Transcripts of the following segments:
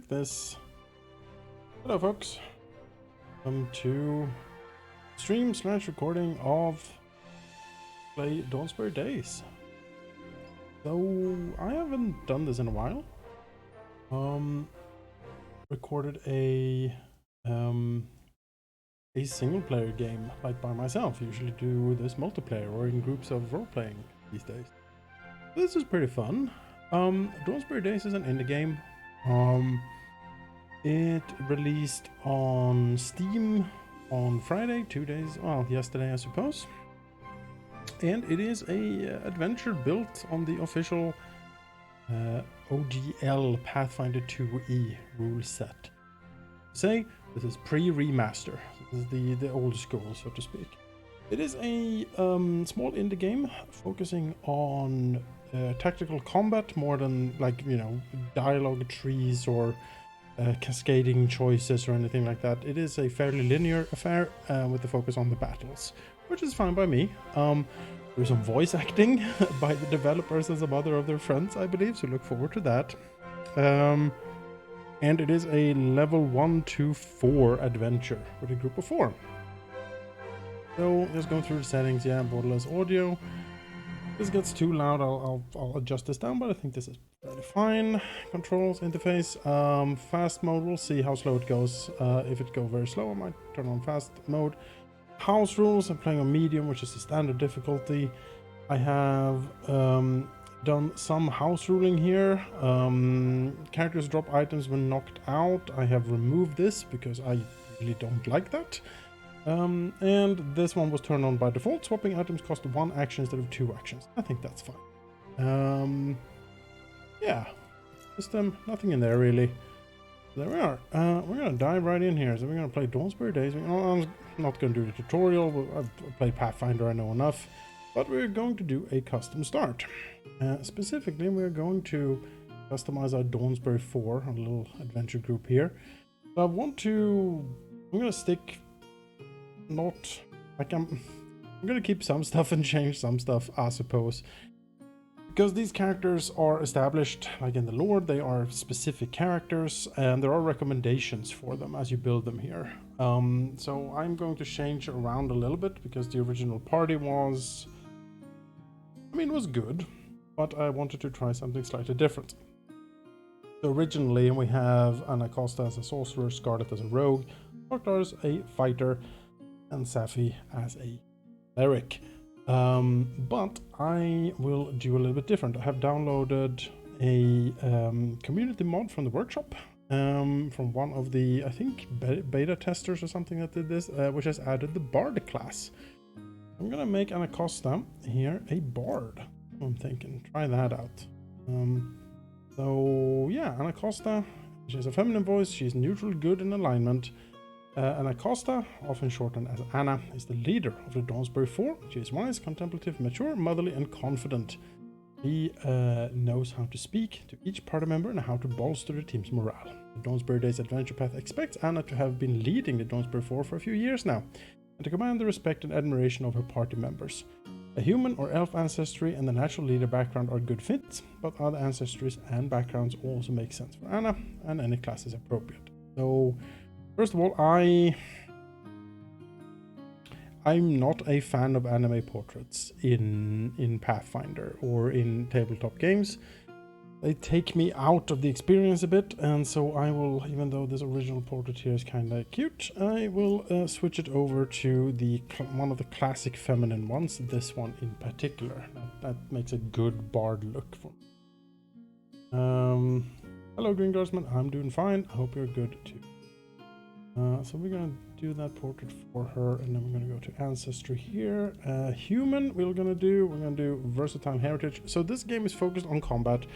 like this. Hello folks, welcome to stream/recording of play Dawnsbury Days. So I haven't done this in a while. Recorded a single player game like by myself. Usually do this multiplayer or in groups of role playing these days. This is pretty fun. Dawnsbury Days is an indie game. It released on Steam on Friday, 2 days, well, yesterday I suppose. And it is a adventure built on the official OGL Pathfinder 2E rule set. Say, this is pre-remaster. This is the old school, so to speak. It is a small indie game focusing on tactical combat more than, like, you know, dialogue trees or cascading choices or anything like that. It is a fairly linear affair with the focus on the battles, which is fine by me. There's some voice acting by the developers and some other of their friends, I believe, so look forward to that. And it is a level 1 to 4 adventure with a group of 4. So just going through the settings. Yeah, borderless audio. This gets too loud, I'll adjust this down, but I think this is fairly fine. Controls, interface, fast mode, we'll see how slow it goes. If it goes very slow, I might turn on fast mode. House rules, I'm playing on medium, which is the standard difficulty. I have done some house ruling here. Characters drop items when knocked out. I have removed this because I really don't like that. And this one was turned on by default. Swapping items cost 1 action instead of 2 actions. I think that's fine. Yeah, just nothing in there really. There we are. We're gonna dive right in here. So we're gonna play Dawnsbury Days. I'm not gonna do the tutorial. I've played Pathfinder, I know enough. But we're going to do a custom start. Specifically, we're going to customize our Dawnsbury 4, a little adventure group here. So I'm gonna stick. Not like I'm gonna keep some stuff and change some stuff, I suppose, because these characters are established, like in the lore. They are specific characters and there are recommendations for them as you build them here. So I'm going to change around a little bit because the original party was good, but I wanted to try something slightly different. So originally we have Anacosta as a sorcerer, Scarlet as a rogue, Tok'dar as a fighter, and Saffi as a cleric. But I will do a little bit different. I have downloaded a community mod from the workshop, from one of the, I think, beta testers or something that did this, which has added the bard class. I'm gonna make Anacosta here a bard. I'm thinking, try that out. So yeah, Anacosta, she has a feminine voice, she's neutral, good in alignment. Anacosta, often shortened as Anna, is the leader of the Dawnsbury 4. She is wise, contemplative, mature, motherly, and confident. She knows how to speak to each party member and how to bolster the team's morale. The Dawnsbury Days adventure path expects Anna to have been leading the Dawnsbury 4 for a few years now, and to command the respect and admiration of her party members. A human or elf ancestry and the natural leader background are good fits, but other ancestries and backgrounds also make sense for Anna, and any class is appropriate. So, first of all, I'm not a fan of anime portraits in Pathfinder or in tabletop games. They take me out of the experience a bit, and so I will, even though this original portrait here is kind of cute, I will switch it over to the one of the classic feminine ones, this one in particular. That makes a good bard look for me. Hello Green Guardsman, I'm doing fine. I hope you're good too. So we're gonna do that portrait for her, and then we're gonna go to ancestry here. Human, we're gonna do versatile heritage. So this game is focused on combat.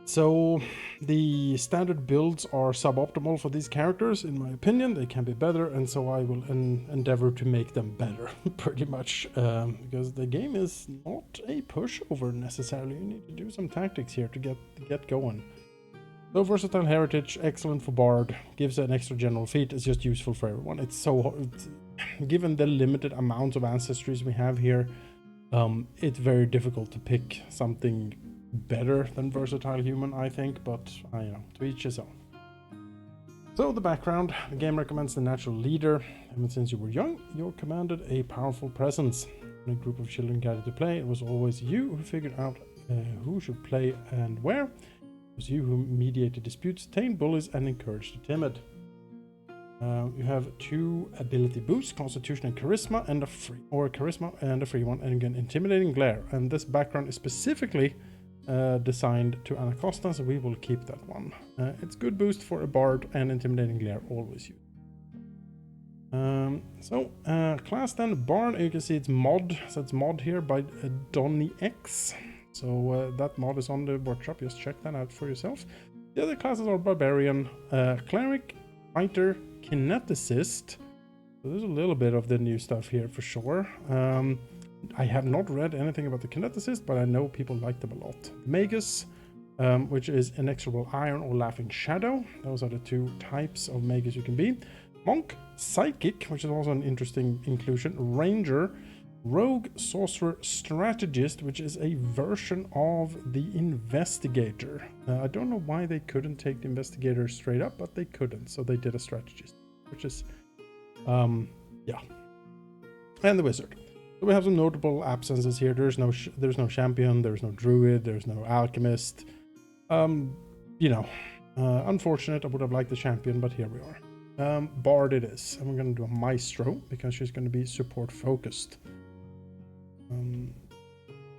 So the standard builds are suboptimal for these characters, in my opinion. They can be better, and so I will endeavor to make them better, pretty much, because the game is not a pushover necessarily. You need to do some tactics here to get going. So versatile heritage, excellent for bard, gives an extra general feat. It's just useful for everyone. It's given the limited amounts of ancestries we have here, it's very difficult to pick something better than versatile human, I think, but I know, to each his own. So the background, the game recommends the natural leader. Ever since you were young, you commanded a powerful presence. When a group of children gathered to play, it was always you who figured out who should play and where. It was you who mediated disputes, tamed bullies, and encouraged the timid. You have 2 ability boosts, Constitution and Charisma, and a free one, and again Intimidating Glare. And this background is specifically designed to Anna Costa, so we will keep that one. It's good boost for a bard, and Intimidating Glare always use. Class then bard. You can see it's mod. So it's mod here by Donny X. So that mod is on the workshop. Just check that out for yourself. The other classes are barbarian, cleric, fighter, kineticist. So there's a little bit of the new stuff here for sure. I have not read anything about the kineticist, but I know people like them a lot. Magus, which is inexorable iron or laughing shadow. Those are the 2 types of magus you can be. Monk, psychic, which is also an interesting inclusion. Ranger, rogue, sorcerer, strategist, which is a version of the investigator. I don't know why they couldn't take the investigator straight up, but they couldn't, so they did a strategist, which is yeah. And the wizard. So we have some notable absences here. There's no champion, there's no druid, there's no alchemist. Unfortunate. I would have liked the champion, but here we are. Bard it is, and we're going to do a maestro because she's going to be support focused.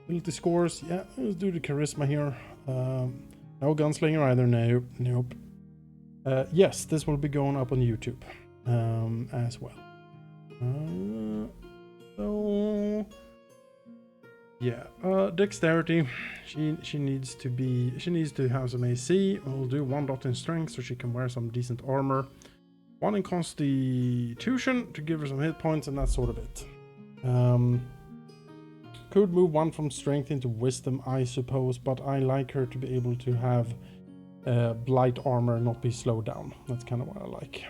Ability scores, yeah, let's do the charisma here. No gunslinger either, nope. Yes, this will be going up on YouTube as well. Dexterity. She needs to have some AC. We'll do 1 dot in strength so she can wear some decent armor. 1 in constitution to give her some hit points, and that's sort of it. Could move 1 from strength into wisdom, I suppose, but I like her to be able to have blight armor and not be slowed down. That's kind of what I like.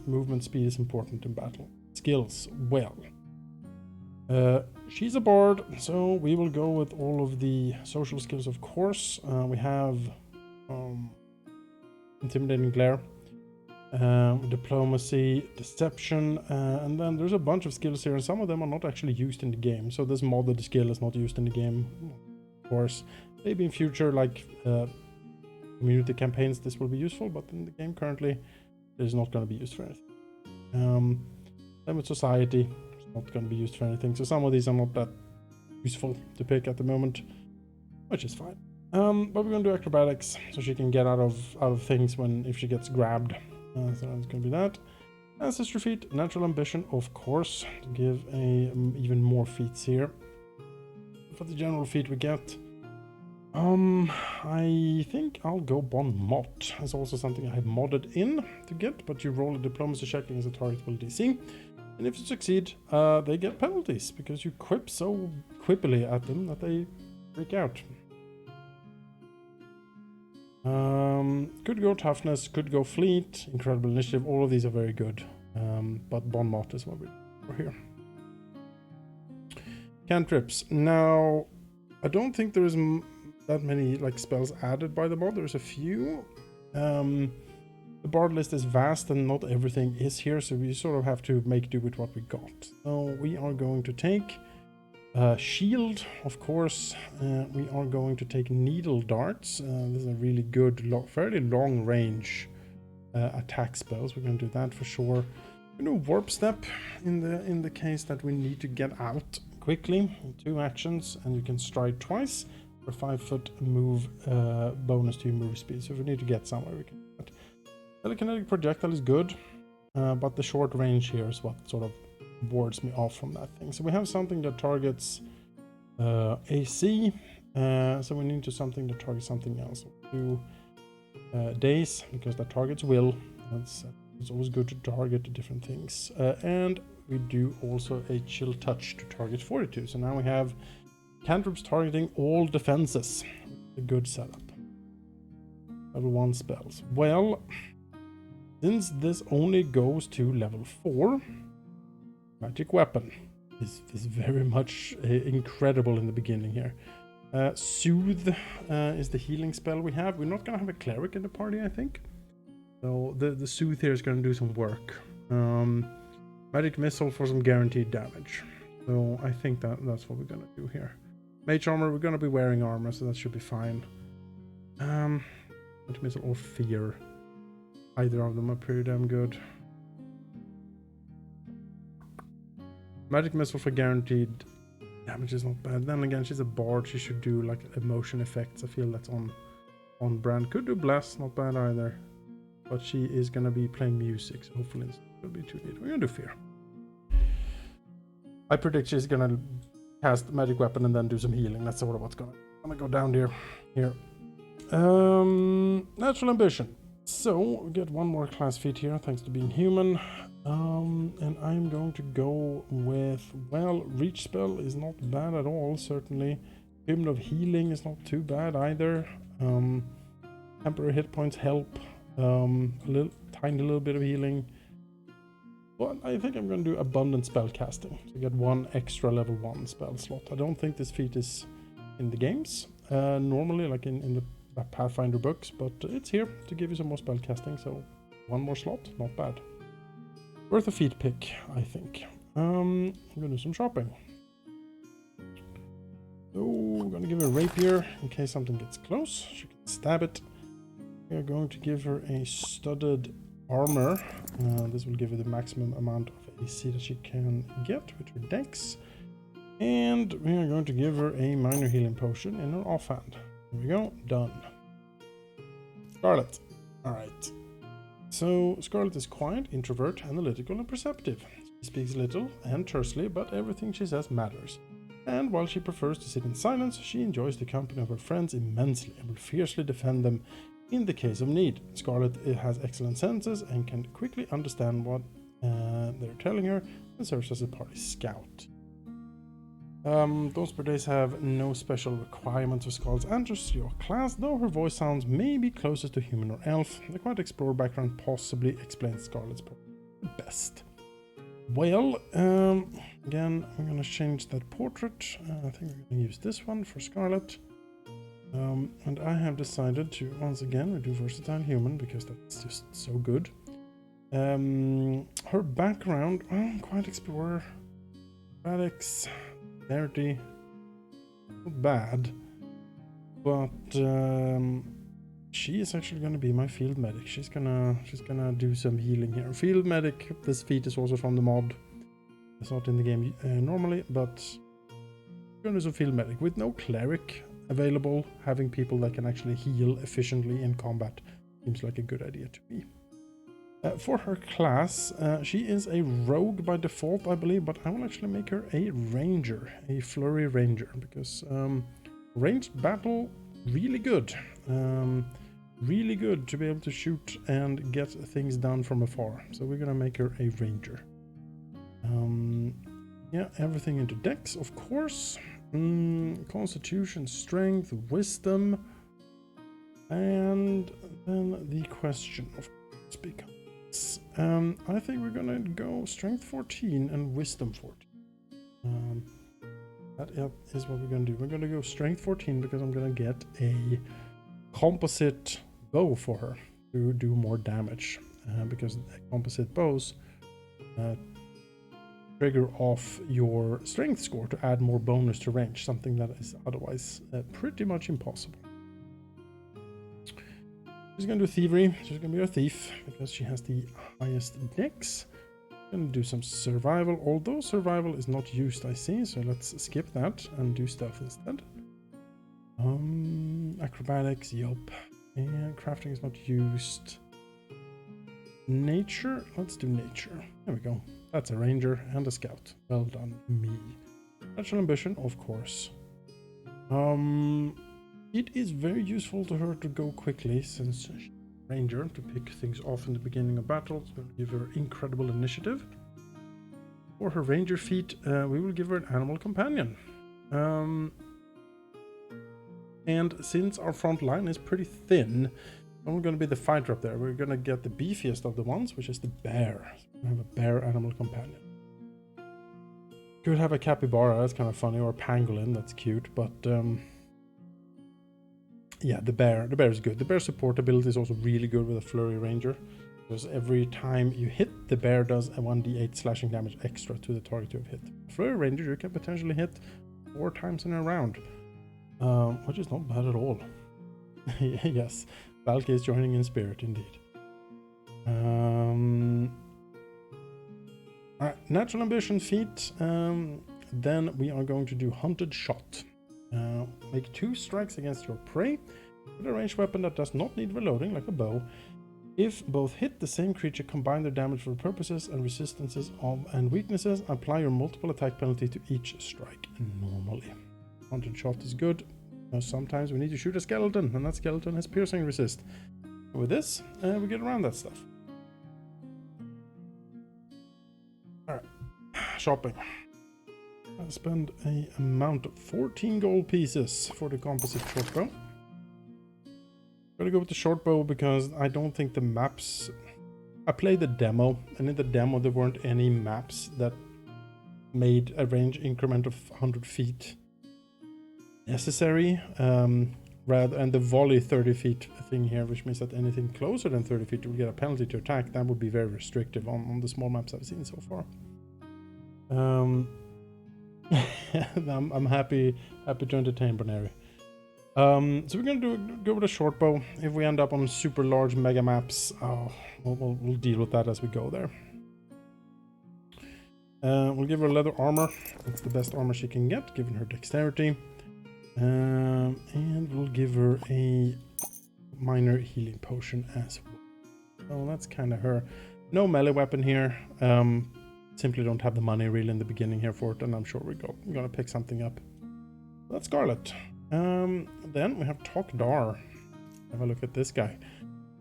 Movement speed is important in battle. Skills, well. She's a bard, so we will go with all of the social skills, of course. We have Intimidating Glare, diplomacy, deception, and then there's a bunch of skills here, and some of them are not actually used in the game. So this modded skill is not used in the game, of course. Maybe in future, like community campaigns, this will be useful, but in the game currently, it is not going to be used for anything. Same with society. Not going to be used for anything, so some of these are not that useful to pick at the moment, which is fine. But we're going to do acrobatics so she can get out of things if she gets grabbed. So that's going to be that. Ancestry feat, natural ambition, of course, to give even more feats here. For the general feat we get, I think I'll go Bon Mot. It's also something I have modded in to get, but you roll a diplomacy check against a target will DC. And if you succeed, they get penalties because you quip so quippily at them that they freak out. Could go toughness, could go fleet, incredible initiative. All of these are very good, but Bon Mot is what we're here. Cantrips. Now, I don't think there is that many spells added by the mod. There's a few. The bard list is vast and not everything is here, so we sort of have to make do with what we got. So we are going to take shield, of course. We are going to take needle darts. This is a really good, fairly long range attack spells. We're going to do that for sure. We're going to do warp step in the case that we need to get out quickly. 2 actions, and you can stride twice for 5-foot move bonus to your move speed. So if we need to get somewhere, we can do that. Telekinetic projectile is good, but the short range here is what sort of wards me off from that thing. So we have something that targets AC, so we need to something that targets something else. We'll do days, because that targets will. It's always good to target different things. And we do also a chill touch to target 42. So now we have cantrips targeting all defenses. A good setup. Level 1 spells. Well, since this only goes to level 4, magic weapon is very much incredible in the beginning here. Soothe is the healing spell we have. We're not going to have a cleric in the party, I think. So the Soothe here is going to do some work. Magic Missile for some guaranteed damage. So I think that's what we're going to do here. Mage Armor, we're going to be wearing armor, so that should be fine. Magic Missile or Fear. Either of them are pretty damn good. Magic Missile for guaranteed damage is not bad. Then again, she's a bard. She should do like emotion effects. I feel that's on brand. Could do Bless, not bad either. But she is going to be playing music, so hopefully it's going to be too late. We're going to do Fear. I predict she's going to cast Magic Weapon and then do some healing. That's sort of what's going to go down here. Natural Ambition. So, we get one more class feat here, thanks to being human. And I'm going to go with, well, Reach Spell is not bad at all, certainly. Hymn of Healing is not too bad either. Temporary hit points help. A tiny little bit of healing. But I think I'm going to do Abundant Spell Casting to get one extra level 1 spell slot. I don't think this feat is in the games, normally, like in the Pathfinder books, but it's here to give you some more spell casting, so one more slot, not bad. Worth a feat pick, I think. I'm gonna do some shopping. So we're gonna give her a rapier in case something gets close. She can stab it. We are going to give her a studded armor. This will give her the maximum amount of AC that she can get with her dex. And we are going to give her a minor healing potion in her offhand. There we go, done. Scarlet. Alright. So, Scarlet is quiet, introvert, analytical, and perceptive. She speaks little and tersely, but everything she says matters. And while she prefers to sit in silence, she enjoys the company of her friends immensely and will fiercely defend them in the case of need. Scarlet has excellent senses and can quickly understand what they're telling her and serves as a party scout. Dawnsbury Days have no special requirements for Scarlet's ancestry or class, though her voice sounds maybe closest to human or elf. The Quiet Explorer background possibly explains Scarlet's best. Well, again, I'm going to change that portrait. I think we're going to use this one for Scarlet. And I have decided to, once again, do Versatile Human, because that's just so good. Her background, Quiet Explorer, Radix, Clarity, not bad, but she is actually going to be my field medic. She's gonna do some healing here. Field medic, this feat is also from the mod. It's not in the game normally, but we're gonna do some field medic with no cleric available. Having people that can actually heal efficiently in combat seems like a good idea to me. For her class, she is a rogue by default, I believe, but I will actually make her a ranger, a flurry ranger, because ranged battle, really good. Really good to be able to shoot and get things done from afar. So we're gonna make her a ranger. Yeah, everything into dex, of course. Constitution, strength, wisdom, and then the question of course becomes, I think we're gonna go strength 14 and wisdom 14. That is what we're gonna do. We're gonna go strength 14 because I'm gonna get a composite bow for her to do more damage, because composite bows trigger off your strength score to add more bonus to range, something that is otherwise pretty much impossible. She's gonna do thievery. She's gonna be a thief because she has the highest dex. Gonna do some survival, although survival is not used, I see, so let's skip that and do stealth instead. Acrobatics, yup. And crafting is not used. Nature, let's do nature. There we go. That's a ranger and a scout. Well done, me. Natural ambition, of course. It is very useful to her to go quickly, since she's a ranger, to pick things off in the beginning of battle. It's going to give her incredible initiative. For her ranger feat, we will give her an animal companion. And since our front line is pretty thin, we're going to be the fighter up there. We're going to get the beefiest of the ones, which is the bear. So we're going to have a bear animal companion. Could have a capybara, that's kind of funny, or a pangolin, that's cute, but Yeah, the bear is good. The bear support ability is also really good with a Flurry Ranger, because every time you hit, the bear does a 1d8 slashing damage extra to the target you have hit. Flurry Ranger, you can potentially hit 4 times in a round, which is not bad at all. Yes, Valky is joining in spirit, indeed. Alright, natural ambition feat. Then we are going to do hunted shot. Make 2 strikes against your prey with a ranged weapon that does not need reloading, like a bow. If both hit the same creature, combine their damage for purposes and resistances and weaknesses, apply your multiple attack penalty to each strike normally. Hunted shot is good. Sometimes we need to shoot a skeleton, and that skeleton has piercing resist. With this, we get around that stuff. Alright, shopping. I spend a amount of 14 gold pieces for the composite shortbow. Gotta go with the shortbow because I don't think the maps... I played the demo, and in the demo there weren't any maps that made a range increment of 100 feet necessary. Rather, and the volley 30 feet thing here, which means that anything closer than 30 feet will get a penalty to attack. That would be very restrictive on the small maps I've seen so far. I'm happy to entertain Boneri. So we're gonna go with a short bow. If we end up on super large mega maps, we'll deal with that as we go there. We'll give her leather armor. That's the best armor she can get, given her dexterity. And we'll give her a minor healing potion as well. So that's kind of her. No melee weapon here. Simply don't have the money really in the beginning here for it, and I'm sure we're gonna pick something up. That's Scarlet. Then we have Tok'dar. Have a look at this guy.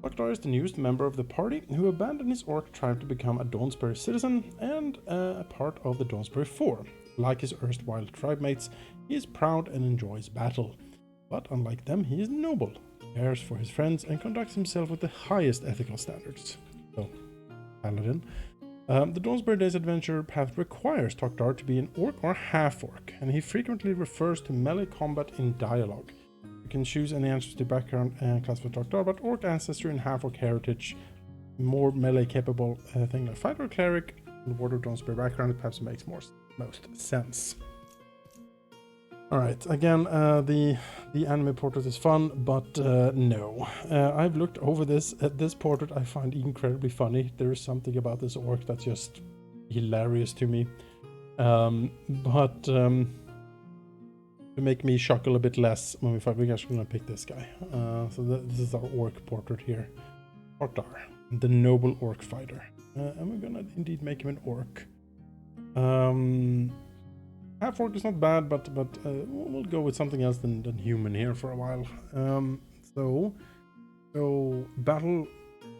Tok'dar is the newest member of the party who abandoned his orc tribe to become a Dawnsbury citizen and a part of the Dawnsbury Four. Like his erstwhile tribe mates, he is proud and enjoys battle. But unlike them, he is noble, cares for his friends, and conducts himself with the highest ethical standards. So, paladin. The Dawnsbury Days adventure path requires Tok'dar to be an orc or half-orc, and he frequently refers to melee combat in dialogue. You can choose any ancestry background and class for Tok'dar, but orc ancestry and half-orc heritage, more melee capable thing like fighter or cleric, and Ward of Dawnsbury background perhaps makes most sense. Alright, again, the anime portrait is fun, but no. I've looked over this. At this portrait I find incredibly funny. There is something about this orc that's just hilarious to me. But to make me chuckle a bit less when we're actually going to pick this guy. So this is our orc portrait here. Tok'dar, the noble orc fighter. And we're going to indeed make him an orc. Half-orc is not bad, but we'll go with something else than human here for a while. So battle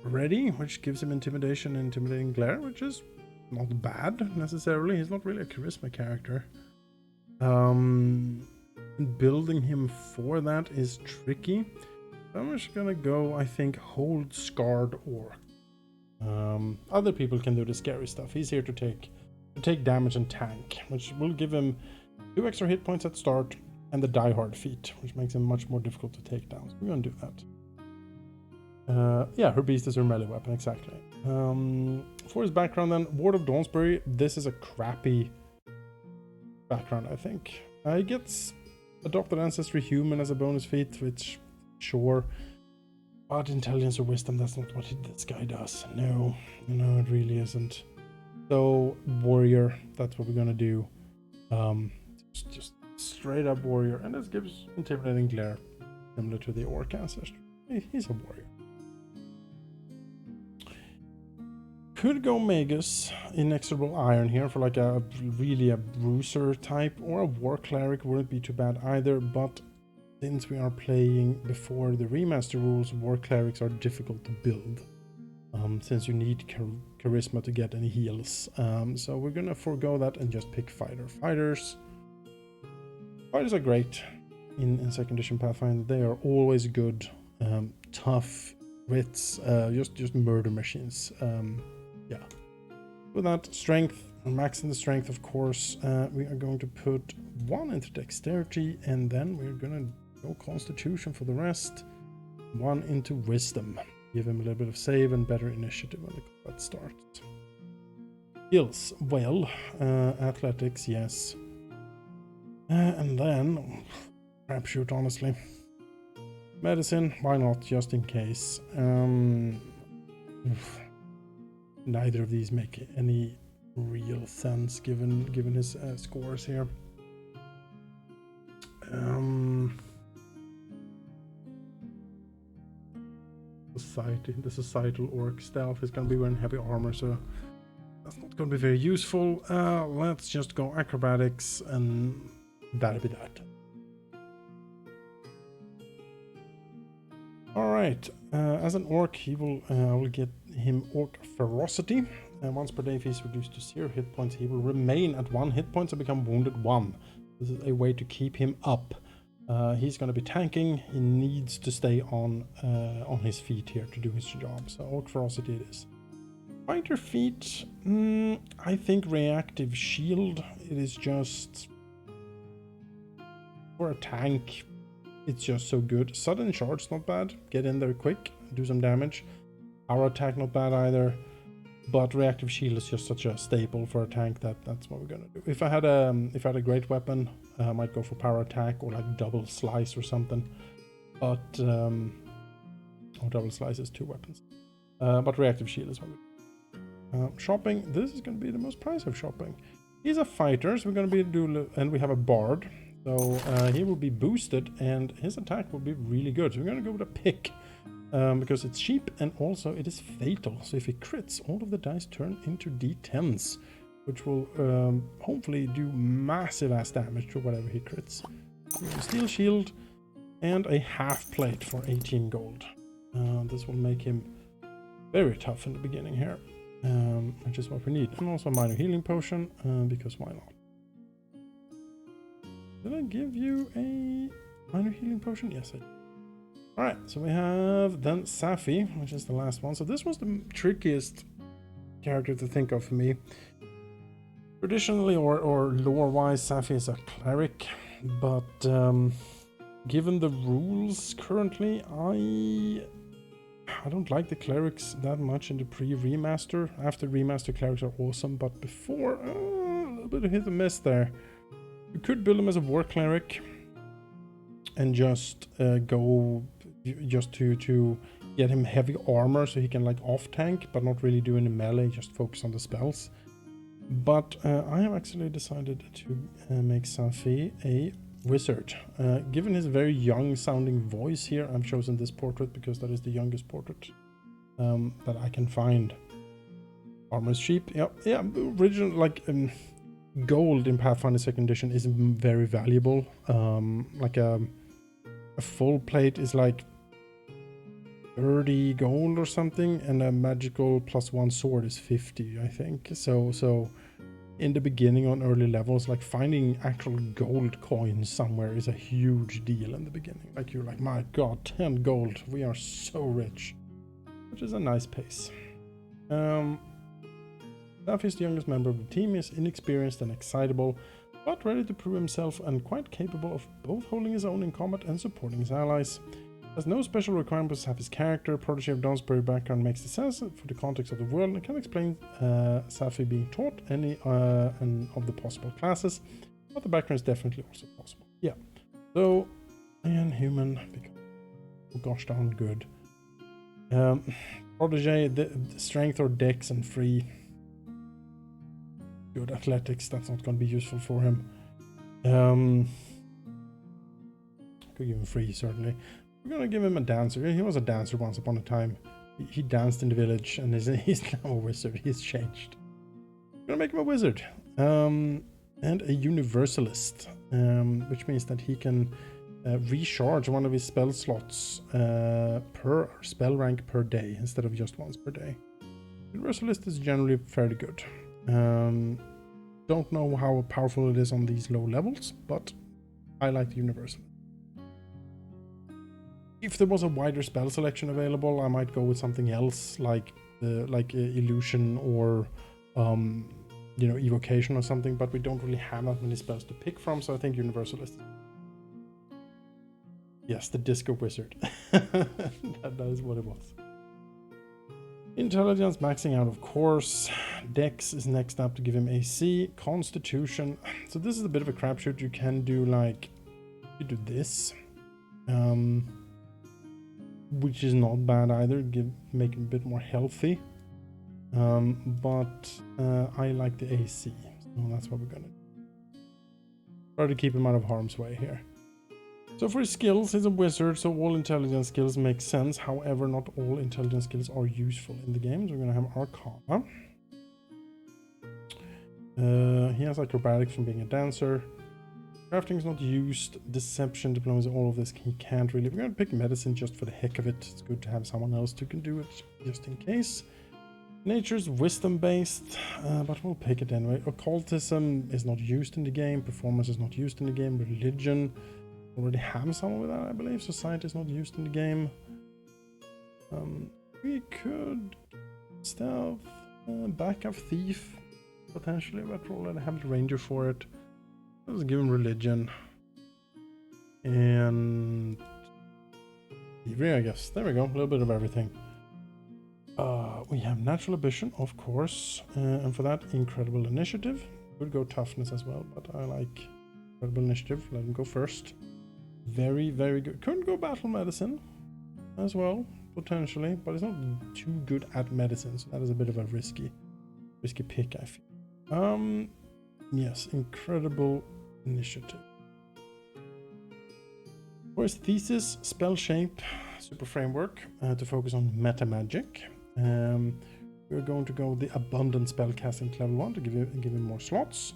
ready, which gives him intimidation and intimidating glare, which is not bad necessarily. He's not really a charisma character. Building him for that is tricky. I'm just gonna go, I think, hold scarred orc. Other people can do the scary stuff. He's here to take damage and tank, which will give him 2 extra hit points at start and the Die Hard feat, which makes him much more difficult to take down. So we're gonna do that. Yeah, her beast is her melee weapon, exactly. For his background then, Ward of Dawnsbury, this is a crappy background, I think. He gets adopted ancestry human as a bonus feat, which, sure, but intelligence or wisdom, that's not what this guy does. No, it really isn't. So, warrior, that's what we're gonna do. Just straight up warrior, and this gives intimidating glare, similar to the orc ancestor. He's a warrior. Could go Magus, Inexorable Iron here for like a bruiser type, or a war cleric wouldn't be too bad either, but since we are playing before the remaster rules, war clerics are difficult to build. Since you need charisma to get any heals. So we're gonna forego that and just pick fighter. Fighters are great in 2nd edition Pathfinder. They are always good, tough, wits, just murder machines. Yeah. With that, strength, maxing the strength, of course. We are going to put 1 into dexterity, and then we're gonna No Constitution for the rest. 1 into Wisdom. Give him a little bit of save and better initiative when the combat starts. Skills, well, athletics, yes. And then, crapshoot, honestly. Medicine, why not, just in case. Neither of these make any real sense given his scores here. The societal orc stealth is going to be wearing heavy armor, so that's not going to be very useful. Let's just go acrobatics, and that'll be that. All right, as an orc, I will get him orc ferocity. Once per day, if he's reduced to 0 hit points, he will remain at 1 hit points and become wounded 1. This is a way to keep him up. He's going to be tanking. He needs to stay on his feet here to do his job. So orc ferocity it is. Fighter feat, I think reactive shield. It is just for a tank. It's just so good. Sudden charge, not bad. Get in there quick, do some damage. Power attack, not bad either. But reactive shield is just such a staple for a tank that's what we're gonna do. If I had a great weapon, I might go for power attack or like double slice or something. But double slice is 2 weapons. But reactive shield is what we do. Shopping. This is gonna be the most price of shopping. He's a fighter, so we're gonna and we have a bard. So he will be boosted and his attack will be really good. So we're going to go with a pick because it's cheap and also it is fatal. So if he crits, all of the dice turn into d10s, which will hopefully do massive ass damage to whatever he crits. Steel shield and a half plate for 18 gold. This will make him very tough in the beginning here, which is what we need. And also a minor healing potion because why not? Did I give you a minor healing potion? Yes, I did. Alright, so we have then Saffi, which is the last one. So this was the trickiest character to think of for me. Traditionally or lore-wise, Saffi is a cleric, but given the rules currently, I don't like the clerics that much in the pre-remaster. After remaster, clerics are awesome, but before, a little bit of hit and miss there. You could build him as a war cleric and just go just to get him heavy armor so he can like off tank but not really do any melee, just focus on the spells. But I have actually decided to make Saffi a wizard. Given his very young sounding voice here, I've chosen this portrait because that is the youngest portrait that I can find. Armor is cheap. Yeah, original like gold in Pathfinder 2nd edition is very valuable. Like a full plate is like 30 gold or something, and a magical +1 sword is 50, I think. So in the beginning on early levels, like finding actual gold coins somewhere is a huge deal in the beginning. Like you're like, my god, 10 gold, we are so rich, which is a nice pace. Saffi is the youngest member of the team. He is inexperienced and excitable, but ready to prove himself and quite capable of both holding his own in combat and supporting his allies. Has no special requirements to have his character. Protege of Dawnsbury background makes the sense for the context of the world and can explain Saffi being taught any of the possible classes, but the background is definitely also possible. Yeah, so and human, because oh gosh darn good. Protege, the strength or dex and free. Good athletics, that's not going to be useful for him. Could give him free, certainly. We're going to give him a dancer. He was a dancer once upon a time. He danced in the village and he's now a wizard. He's changed. We're going to make him a wizard. And a universalist, which means that he can recharge one of his spell slots per spell rank per day instead of just once per day. Universalist is generally fairly good. Don't know how powerful it is on these low levels, but I like the universal. If there was a wider spell selection available, I might go with something else like illusion or evocation or something, but we don't really have that many spells to pick from, so I think universalist. Yes, the disco wizard. that is what it was. Intelligence maxing out, of course. Dex is next up to give him AC. Constitution. So this is a bit of a crapshoot. You can do like, you do this, which is not bad either. Make him a bit more healthy. But I like the AC, so that's what we're gonna do. Try to keep him out of harm's way here. So for his skills, he's a wizard, so all intelligence skills make sense. However, not all intelligence skills are useful in the game. So we're gonna have Arcana. He has acrobatics from being a dancer. Crafting is not used. Deception, diplomacy, all of this he can't really. We're gonna pick medicine just for the heck of it. It's good to have someone else who can do it just in case. Nature's wisdom based, but we'll pick it anyway. Occultism is not used in the game. Performance is not used in the game. Religion. Already have someone with that, I believe. Society is not used in the game. We could stealth, backup thief, potentially, but we'll already have the ranger for it. Let's give him religion. And thievery, I guess. There we go, a little bit of everything. We have natural ambition, of course, and for that, incredible initiative. Could go toughness as well, but I like incredible initiative. Let him go first. Very, very good. Couldn't go battle medicine as well, potentially, but it's not too good at medicine, so that is a bit of a risky pick, I feel. Yes, incredible initiative. For his thesis, spell shape, super framework, to focus on meta magic. We're going to go with the abundant spell casting level 1 to give him more slots.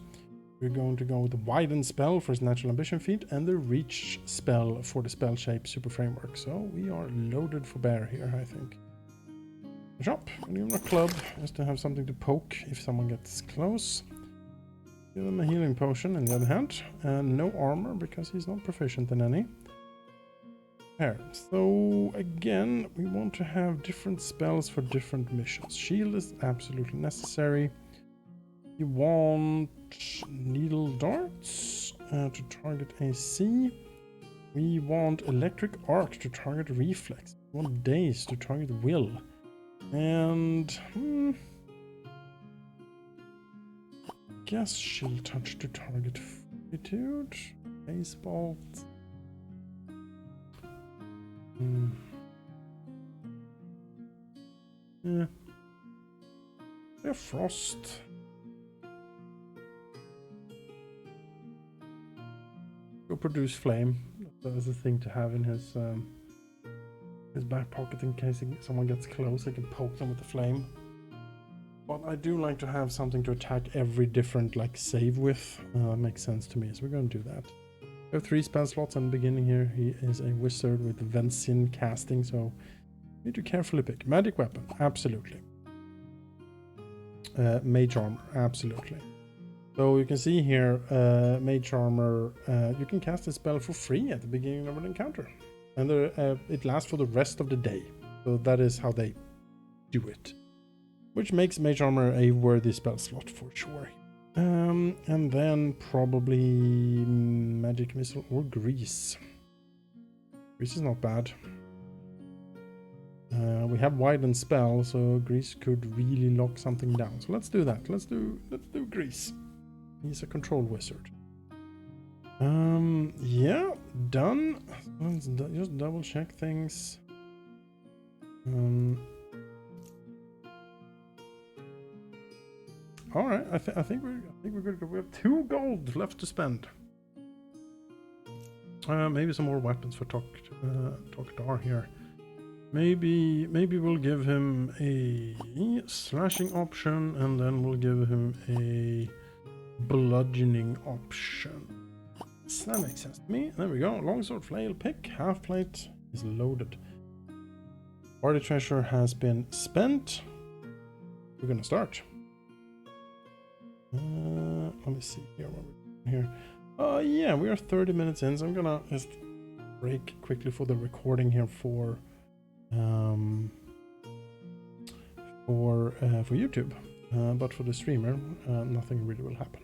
We're going to go with the widen spell for his natural ambition feat and the reach spell for the spell shape super framework. So we are loaded for bear here, I think. Shop, give him a club just to have something to poke if someone gets close. Give him a healing potion on the other hand, and no armor because he's not proficient in any. There. So again, we want to have different spells for different missions. Shield is absolutely necessary. You want needle darts to target AC. We want electric arc to target reflex. We want daze to target will. And guess shield touch to target fortitude. Baseball. Yeah. Yeah, frost. Go produce flame. That is a thing to have in his back pocket in case someone gets close. He can poke them with the flame. But I do like to have something to attack every different like save with. That makes sense to me, so we're going to do that. We have 3 spell slots in the beginning here. He is a wizard with Vensin casting, so you need to carefully pick. Magic weapon, absolutely. Mage armor, absolutely. So you can see here, Mage Armor, you can cast a spell for free at the beginning of an encounter. And it lasts for the rest of the day. So that is how they do it. Which makes Mage Armor a worthy spell slot for sure. And then probably Magic Missile or Grease. Grease is not bad. We have Widen Spell, so Grease could really lock something down. So let's do that. Let's do Grease. He's a control wizard. Yeah, done. Let's just double check things. All right, I think we're good. We have 2 gold left to spend. Maybe some more weapons for Tok'dar here. Maybe we'll give him a slashing option, and then we'll give him a bludgeoning option. So that makes sense to me. There we go. Longsword, flail, pick, half plate is loaded. Party treasure has been spent. We're gonna start. Let me see here what we're doing here. Yeah, we are 30 minutes in, so I'm gonna just break quickly for the recording here for YouTube. But for the streamer, nothing really will happen.